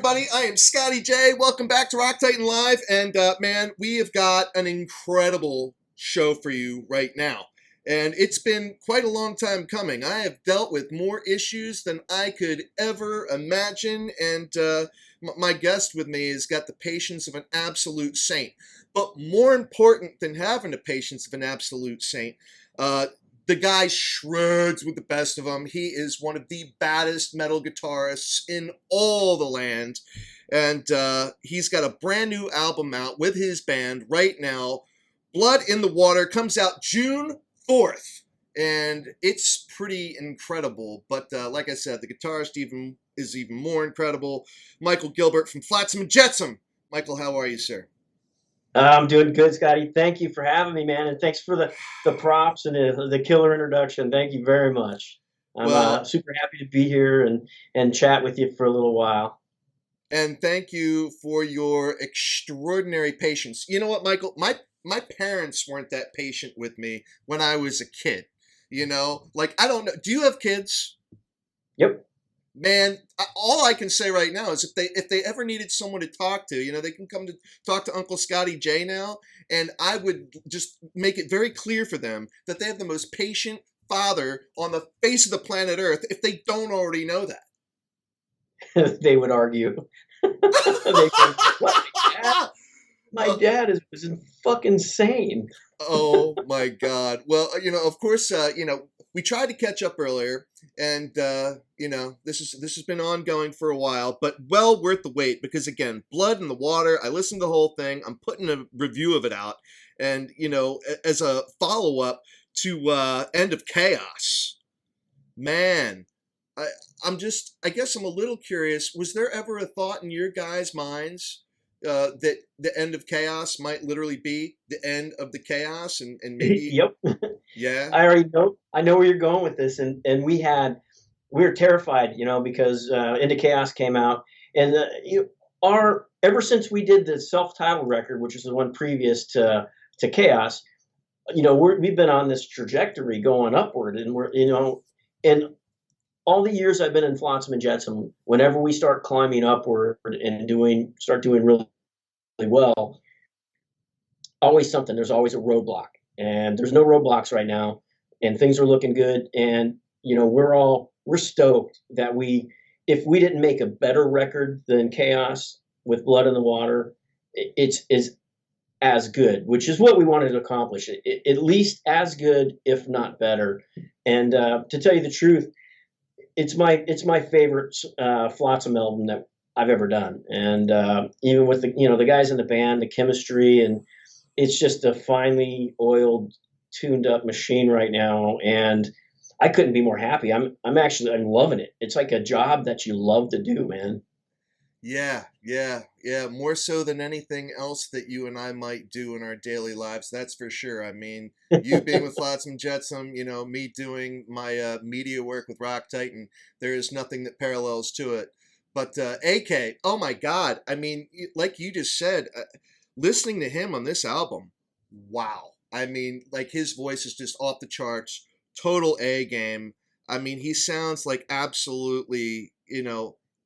everybody? I am Scotty J. Welcome back to Rock Titan Live. And man, we have got an incredible show for you right now. And it's been quite a long time coming. I have dealt with more issues than I could ever imagine. And my guest with me has got the patience of an absolute saint. But more important than having the patience of an absolute saint, the guy shreds with the best of them. He is one of the baddest metal guitarists in all the land. And he's got a brand new album out with his band right now. Blood in the Water comes out June 4th. And it's pretty incredible. But like I said, the guitarist is even more incredible. Michael Gilbert from Flotsam and Jetsam. Michael, how are you, sir? I'm doing good, Scotty. Thank you for having me, man, and thanks for the props and the killer introduction. Thank you very much. I'm Well, super happy to be here and chat with you for a little while. and thank you for your extraordinary patience. You know what, Michael? My parents weren't that patient with me when I was a kid. You know, like I don't know. Do you have kids? Yep. Man, all I can say right now is if they ever needed someone to talk to, you know, they can come to talk to Uncle Scotty J now, and I would just make it very clear for them that they have the most patient father on the face of the planet Earth if they don't already know They would argue. They go, what? My that. dad is fucking insane. Oh my God. Well, you know, of course, we tried to catch up earlier, and this has been ongoing for a while, but well worth the wait because again, Blood in the Water. I listened to the whole thing. I'm putting a review of it out, and as a follow up to End of Chaos. Man, I I guess I'm a little curious. Was there ever a thought in your guys' minds? That the end of chaos might literally be the end of the chaos, and maybe, Yep. yeah. I already know. I know where you're going with this, and we were terrified, because Into Chaos came out, and our ever since we did the self-titled record, which is the one previous to Chaos, we've been on this trajectory going upward, and and all the years I've been in Flotsam and Jetsam, whenever we start climbing upward and start doing really, really well, always something. There's always a roadblock, and there's no roadblocks right now, and things are looking good. And we're stoked that if we didn't make a better record than Chaos with Blood in the Water, it's is as good, which is what we wanted to accomplish. At least as good, if not better. And to tell you the truth, it's my favorite Flotsam album that I've ever done, and even with the guys in the band, the chemistry, and it's just a finely oiled, tuned up machine right now, and I couldn't be more happy. I'm loving it. It's like a job that you love to do, man. Yeah, yeah, yeah. More so than anything else that you and I might do in our daily lives, that's for sure. I mean, you being with Flotsam and Jetsam, me doing my media work with Rock Titan, there is nothing that parallels to it. But AK, oh my God. I mean, like you just said, listening to him on this album, wow. I mean, like his voice is just off the charts, total A game. I mean, he sounds like absolutely,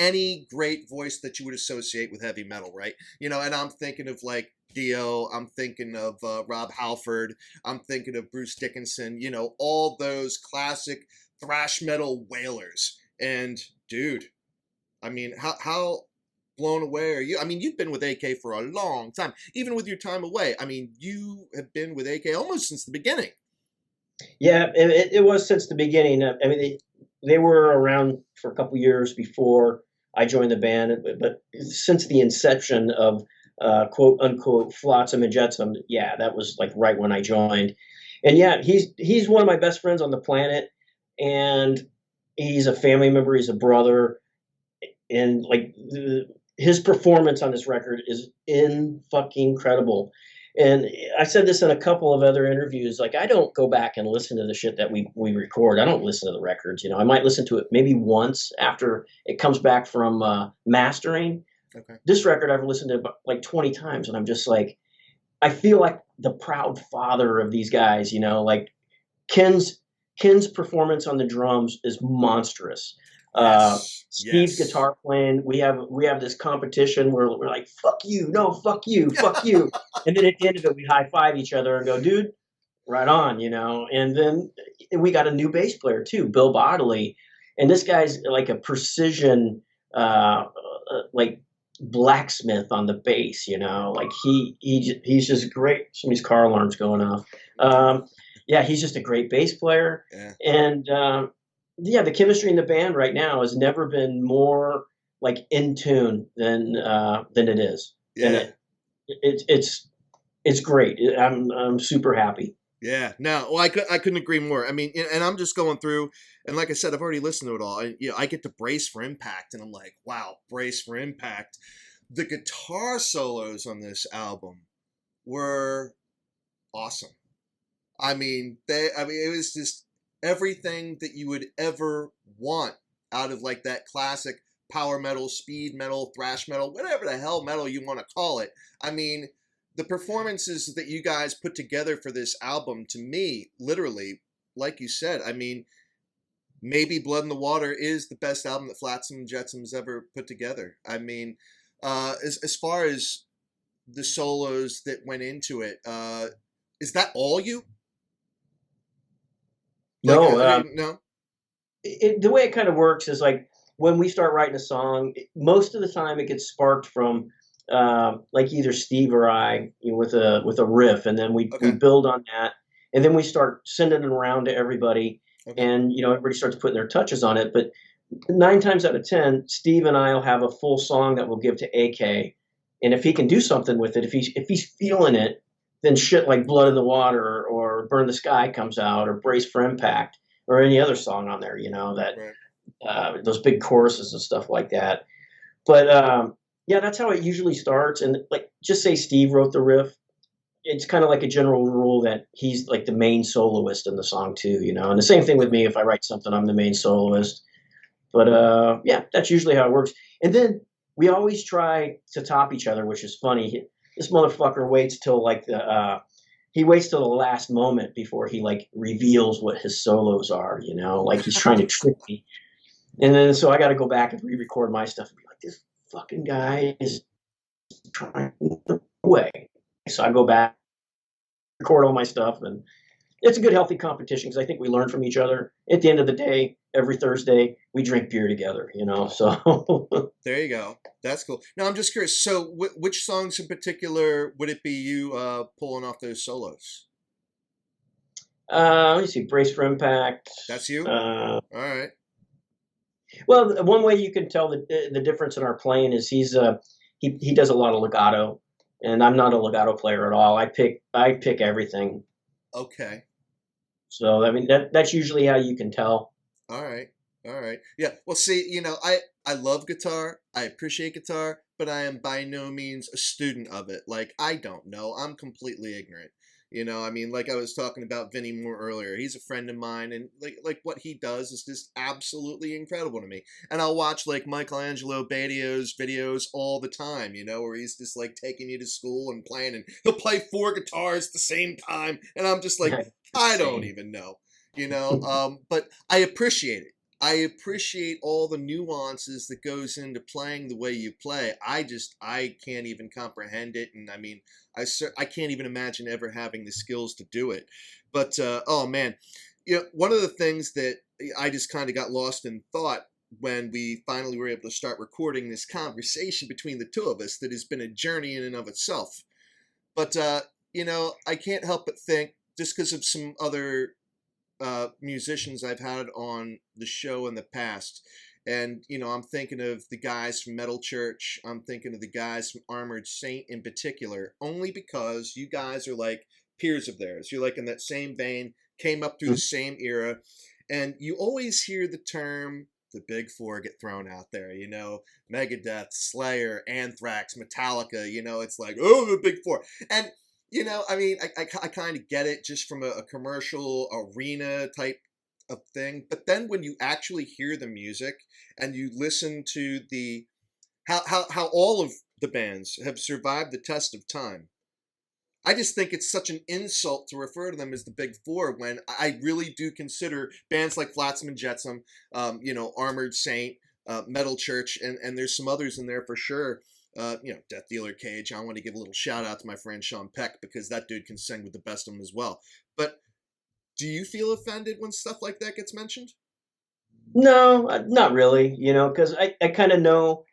any great voice that you would associate with heavy metal, right? And I'm thinking of like Dio, I'm thinking of Rob Halford, I'm thinking of Bruce Dickinson, all those classic thrash metal wailers. And dude, I mean, how blown away are you? I mean, you've been with AK for a long time, even with your time away. I mean, you have been with AK almost since the beginning. Yeah, it was since the beginning. I mean, they were around for a couple years before I joined the band, but since the inception of quote unquote Flotsam and Jetsam, yeah, that was like right when I joined. And yeah, he's one of my best friends on the planet, and he's a family member. He's a brother, and like his performance on this record is in fucking incredible. And I said this in a couple of other interviews. Like, I don't go back and listen to the shit that we record. I don't listen to the records. I might listen to it maybe once after it comes back from mastering. Okay. This record I've listened to like 20 times, and I'm just like, I feel like the proud father of these guys. Like Ken's performance on the drums is monstrous. Yes. Steve's Yes. guitar playing. We have this competition where we're like, "Fuck you, no, fuck you, fuck you," and then at the end of it, we high five each other and go, "Dude, right on," you know. And then we got a new bass player too, Bill Bodley, and this guy's like a precision, like blacksmith on the bass, you know. Like he's just great. Somebody's car alarm's going off. Yeah, he's just a great bass player, Yeah. and yeah, the chemistry in the band right now has never been more like in tune than it is, and Yeah. it's great. I'm super happy. Yeah, no, well, I couldn't agree more. I mean, and I'm just going through, and like I said, I've already listened to it all. I get to brace for impact, and I'm like, wow, brace for impact. The guitar solos on this album were awesome. I mean, it was just everything that you would ever want out of like that classic power metal, speed metal, thrash metal, whatever the hell metal you want to call it. I mean, the performances that you guys put together for this album, to me, literally, like you said, I mean, maybe Blood in the Water is the best album that Flotsam and Jetsam's ever put together. I mean, as far as the solos that went into it, is that all you? Like, No, no? the way it kind of works is like when we start writing a song, most of the time it gets sparked from like either Steve or I, you know, with a riff, and then we Okay, build on that, and then we start sending it around to everybody, okay. and you know everybody starts putting their touches on it. But 9 times out of 10, Steve and I will have a full song that we'll give to AK, and if he can do something with it, if he's feeling it, then shit like Blood in the Water or Burn the Sky comes out, or Brace for Impact, or any other song on there, you know, that Right. those big choruses and stuff like that. But yeah, that's how it usually starts. And like, just say Steve wrote the riff. It's kind of like a general rule that he's like the main soloist in the song too, you know. And the same thing with Okay. me. If I write something, I'm the main soloist. But yeah, that's usually how it works. And then we always try to top each other, which is funny. This motherfucker waits till like he waits till the last moment before he like reveals what his solos are, you know, like he's trying to trick me. And then so I got to go back and re-record my stuff and be like, this fucking guy is trying away. So I go back, record all my stuff, and it's a good, healthy competition because I think we learn from each other. At the end of the day, every Thursday we drink beer together, you know. So There you go. That's cool. Now I'm just curious. So, which songs in particular would it be you pulling off those solos? let me see, Brace for Impact. That's you. All right. Well, one way you can tell the difference in our playing is he does a lot of legato, and I'm not a legato player at all. I pick everything. Okay. So I mean that's usually how you can tell. All right. All right. Yeah. Well, see, I love guitar. I appreciate guitar, but I am by no means a student of it. Like, I don't know. I'm completely ignorant. I mean, like I was talking about Vinny Moore earlier. He's a friend of mine, and like what he does is just absolutely incredible to me. And I'll watch like Michelangelo Badio's videos all the time. Where he's just like taking you to school and playing, and he'll play four guitars at the same time, and I'm just like, I don't Insane. even know. But I appreciate it. I appreciate all the nuances that goes into playing the way you play. I can't even comprehend it, and I mean, I can't even imagine ever having the skills to do it. But oh man, one of the things that I just kind of got lost in thought when we finally were able to start recording this conversation between the two of us that has been a journey in and of itself. But I can't help but think, just because of some other musicians I've had on the show in the past. And, I'm thinking of the guys from Metal Church. I'm thinking of the guys from Armored Saint in particular, only because you guys are like peers of theirs. You're like in that same vein, came up through the same era. And you always hear the term the big four get thrown out there, Megadeth, Slayer, Anthrax, Metallica, it's like, oh, the big four. And I mean, I kind of get it just from a commercial arena type of thing. But then when you actually hear the music and you listen to how all of the bands have survived the test of time, I just think it's such an insult to refer to them as the Big Four when I really do consider bands like Flotsam and Jetsam, Armored Saint, Metal Church, and there's some others in there for sure. Death Dealer Cage. I want to give a little shout out to my friend Sean Peck because that dude can sing with the best of them as well. But do you feel offended when stuff like that gets mentioned? No, not really, because I kind of know.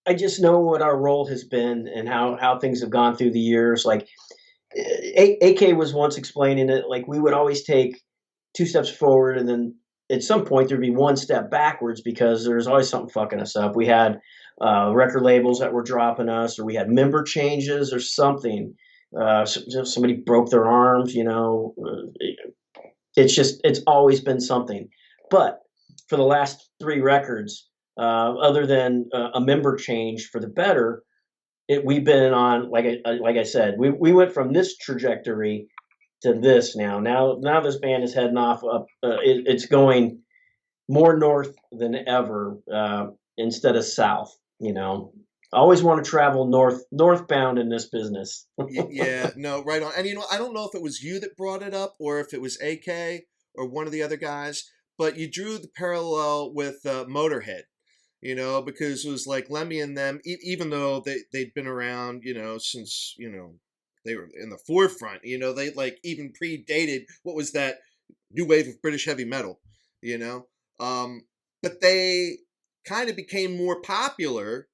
I just know what our role has been and how things have gone through the years. Like AK was once explaining it, like we would always take two steps forward and then at some point there'd be one step backwards because there's always something fucking us up. We had record labels that were dropping us, or we had member changes or something. Somebody broke their arms, it's always been something. But for the last three records, other than a member change for the better, we've been on, like I said, we went from this trajectory to this now. Now this band is heading off up. It's going more north than ever instead of south. I always want to travel northbound in this business. Yeah, no, right on. And I don't know if it was you that brought it up or if it was AK or one of the other guys, but you drew the parallel with Motorhead. Because it was like Lemmy and them, even though they'd been around, since they were in the forefront. They like even predated what was that new wave of British heavy metal. You know, but they kind of became more popular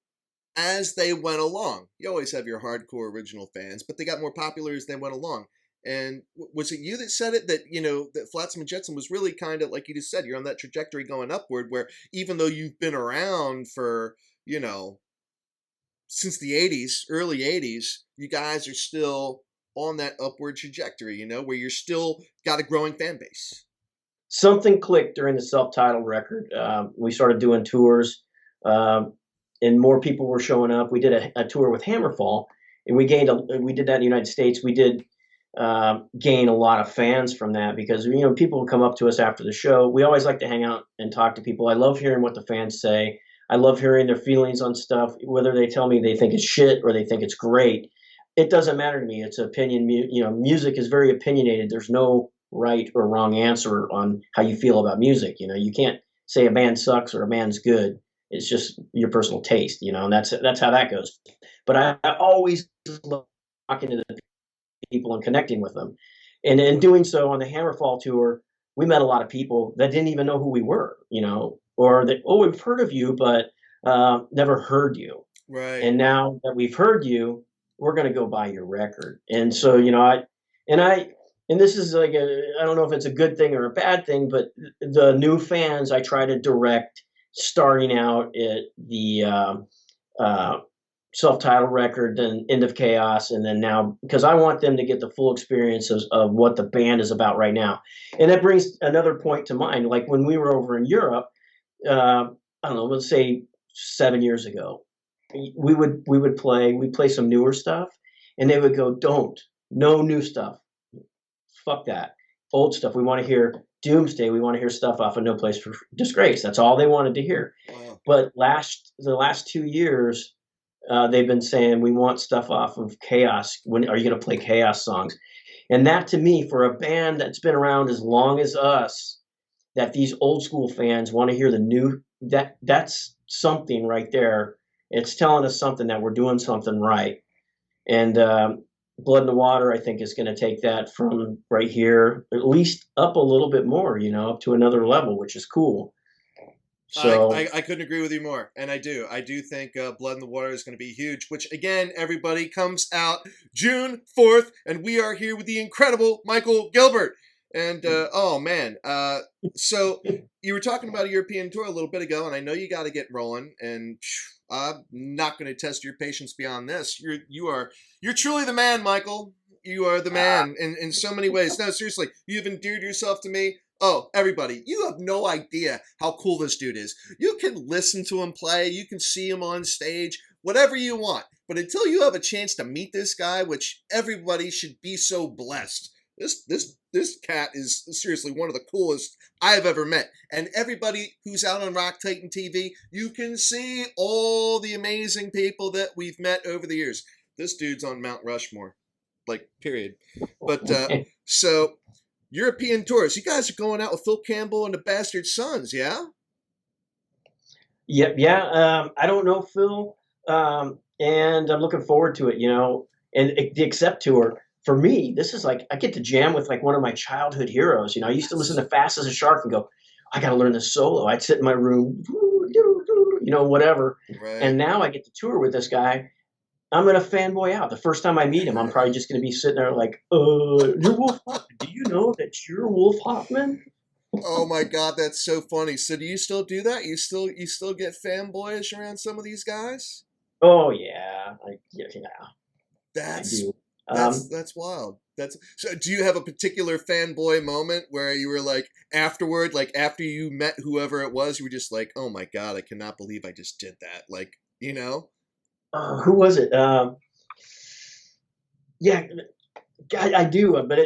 as they went along. You always have your hardcore original fans, but they got more popular as they went along. And was it you that said it that that Flotsam and Jetsam was really kind of like you just said, you're on that trajectory going upward, where even though you've been around for since the '80s, early '80s, you guys are still on that upward trajectory. Where you're still got a growing fan base. Something clicked during the self-titled record. We started doing tours, and more people were showing up. We did a tour with Hammerfall, and we did that in the United States. We did gain a lot of fans from that because people would come up to us after the show. We always like to hang out and talk to people. I love hearing what the fans say. I love hearing their feelings on stuff, whether they tell me they think it's shit or they think it's great. It doesn't matter to me. It's opinion. Music is very opinionated. There's no right or wrong answer on how you feel about music. You can't say a band sucks or a band's good. It's just your personal taste, and that's how that goes. But I always love talking to the people and connecting with them. And in doing so on the Hammerfall tour, we met a lot of people that didn't even know who we were, or that, oh, we've heard of you, but never heard you. Right. And now that we've heard you, we're going to go buy your record. And so, and this is like I don't know if it's a good thing or a bad thing, but the new fans I try to direct starting out at the self-titled record, then End of Chaos, and then now, because I want them to get the full experience of what the band is about right now. And that brings another point to mind. Like when we were over in Europe, I don't know, let's say 7 years ago, we'd play some newer stuff, and they would go, no new stuff, fuck that, old stuff. We want to hear Doomsday. We want to hear stuff off of No Place for Disgrace. That's all they wanted to hear. Wow. But the last 2 years, they've been saying we want stuff off of Chaos. When are you going to play Chaos songs? And that, to me, for a band that's been around as long as us, that these old school fans want to hear the new, that's something right there. It's telling us something that we're doing something right. And Blood in the Water, I think, is going to take that from right here, at least up a little bit more, up to another level, which is cool. So I couldn't agree with you more, and I do think Blood in the Water is going to be huge. Which again, everybody, comes out June 4th, and we are here with the incredible Michael Gilbert. And oh man, so you were talking about a European tour a little bit ago, and I know you got to get rolling. And I'm not going to test your patience beyond this. You're truly the man, Michael. You are the man in so many ways. No, seriously, you've endeared yourself to me. Oh, everybody, you have no idea how cool this dude is. You can listen to him play, you can see him on stage, whatever you want. But until you have a chance to meet this guy, which everybody should be so blessed, this cat is seriously one of the coolest I've ever met. And everybody who's out on Rock Titan TV, you can see all the amazing people that we've met over the years. This dude's on Mount Rushmore. like period. But so European tours, you guys are going out with Phil Campbell and the Bastard Sons, yeah? Yep, yeah. I don't know Phil, and I'm looking forward to it. And the Accept tour for me, this is like I get to jam with like one of my childhood heroes. I used to listen to Fast as a Shark and go, I got to learn this solo. I'd sit in my room, whatever. Right. And now I get to tour with this guy. I'm gonna fanboy out. The first time I meet him, I'm probably just gonna be sitting there like, you're Wolf Hoffman. Do you know that you're Wolf Hoffman? Oh my God, that's so funny. So do you still do that? You still get fanboyish around some of these guys? Oh yeah, yeah, I That's do. that's Um, that's wild. That's so. Do you have a particular fanboy moment where you were like afterward, like after you met whoever it was, you were just like, "Oh my God, I cannot believe I just did that." Like, you know? who was it? Yeah, I do, but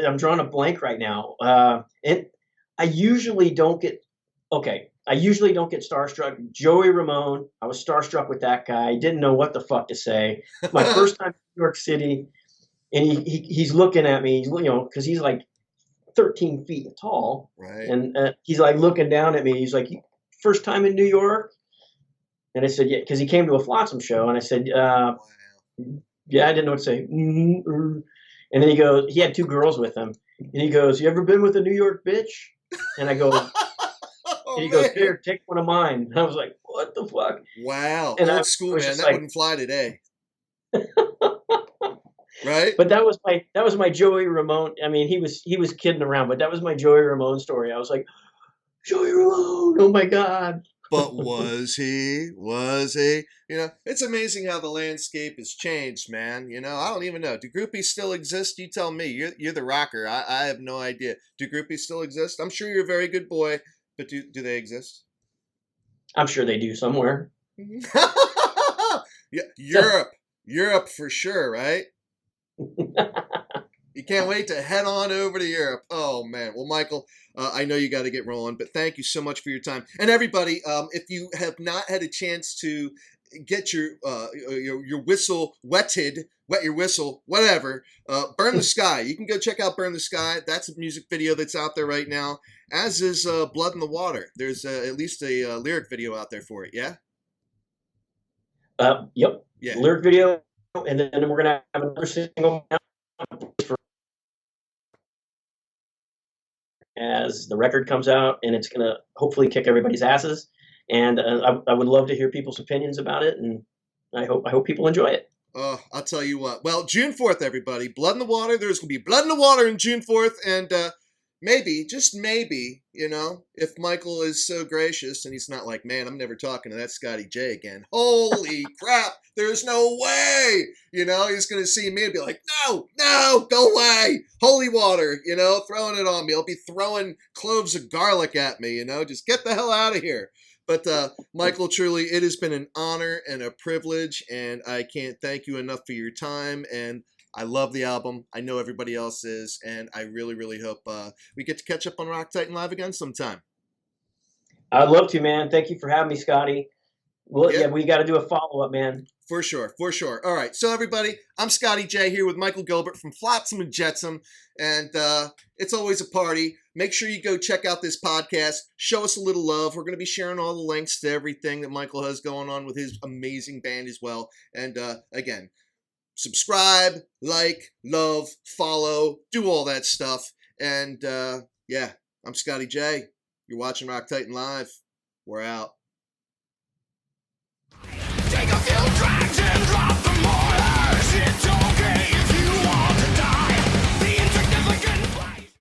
I'm drawing a blank right now. And I usually don't get okay. I usually don't get starstruck. Joey Ramone, I was starstruck with that guy. Didn't know what the fuck to say. My first time in New York City, and he's looking at me, because he's like 13 feet tall, Right. and he's like looking down at me. He's like, first time in New York, and I said, yeah, because he came to a Flotsam show, and I said, Wow. yeah, I didn't know what to say. And then he goes, he had two girls with him, and he goes, you ever been with a New York bitch? And I go, and Oh he goes, man. here, take one of mine. And I was like, what the fuck? Wow. And I Old school, was man. just That like, wouldn't fly today. Right? but that was my Joey Ramone. I mean, he was kidding around, but that was my Joey Ramone story. I was like, Joey Ramone, oh my god. But was he? Was he? It's amazing how the landscape has changed, man. I don't even know. Do groupies still exist? You tell me. You're the rocker. I have no idea. Do groupies still exist? I'm sure you're a very good boy, but do they exist? I'm sure they do somewhere. Yeah, Europe for sure, right? You can't wait to head on over to Europe. Oh man. Well, Michael, I know you got to get rolling, but thank you so much for your time. And everybody, if you have not had a chance to get your whistle wetted, wet your whistle, whatever, Burn the Sky. You can go check out Burn the Sky. That's a music video that's out there right now. As is Blood in the Water. There's at least a lyric video out there for it. Yeah. Yep, Yeah. lyric video, and then we're gonna have another single as the record comes out, and it's gonna hopefully kick everybody's asses. And I would love to hear people's opinions about it, and I hope people enjoy it. Oh, I'll tell you what. Well, June 4th, everybody. Blood in the Water. There's going to be Blood in the Water on June 4th. And maybe, just maybe, if Michael is so gracious and he's not like, man, I'm never talking to that Scotty J again. Holy crap. There's no way. He's going to see me and be like, no, no, go away. Holy water, throwing it on me. He'll be throwing cloves of garlic at me, just get the hell out of here. But Michael, truly, it has been an honor and a privilege, and I can't thank you enough for your time. And I love the album. I know everybody else is, and I really, really hope we get to catch up on Rock Titan Live again sometime. I'd love to, man. Thank you for having me, Scotty. Well, yeah, Yep. we got to do a follow up, man. For sure, for sure. All right, so everybody, I'm Scotty J here with Michael Gilbert from Flotsam and Jetsam, and it's always a party. Make sure you go check out this podcast. Show us a little love. We're going to be sharing all the links to everything that Michael has going on with his amazing band as well. And again, subscribe, like, love, follow, do all that stuff. And yeah, I'm Scotty J. You're watching Rock Titan Live. We're out.